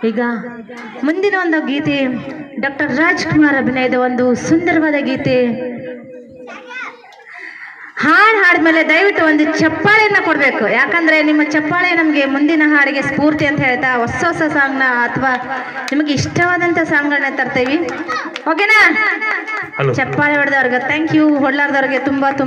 ಈಗ ಮುಂದಿನ ಒಂದು ಗೀತೆ ಡಾಕ್ಟರ್ ರಾಜ್ಕುಮಾರ್ ಅಭಿನಯದ ಒಂದು ಸುಂದರವಾದ ಗೀತೆ. ಹಾಡು ಹಾಡ್ಮೇಲೆ ದಯವಿಟ್ಟು ಒಂದು ಚಪ್ಪಾಳೆಯನ್ನ ಕೊಡ್ಬೇಕು, ಯಾಕಂದ್ರೆ ನಿಮ್ಮ ಚಪ್ಪಾಳೆ ನಮ್ಗೆ ಮುಂದಿನ ಹಾಡಿಗೆ ಸ್ಫೂರ್ತಿ ಅಂತ ಹೇಳ್ತಾ ಹೊಸ ಹೊಸ ಸಾಂಗ್ನ ಅಥವಾ ನಿಮಗೆ ಇಷ್ಟವಾದಂತ ಸಾಂಗ್ಗಳನ್ನ ತರ್ತೇವಿ. ಓಕೆನಾ? ಚಪ್ಪಾಳೆ ಹೊಡೆದವ್ರಿಗೆ ಥ್ಯಾಂಕ್ ಯು, ಹೊಡ್ಲಾರ್ದವ್ರಿಗೆ ತುಂಬಾ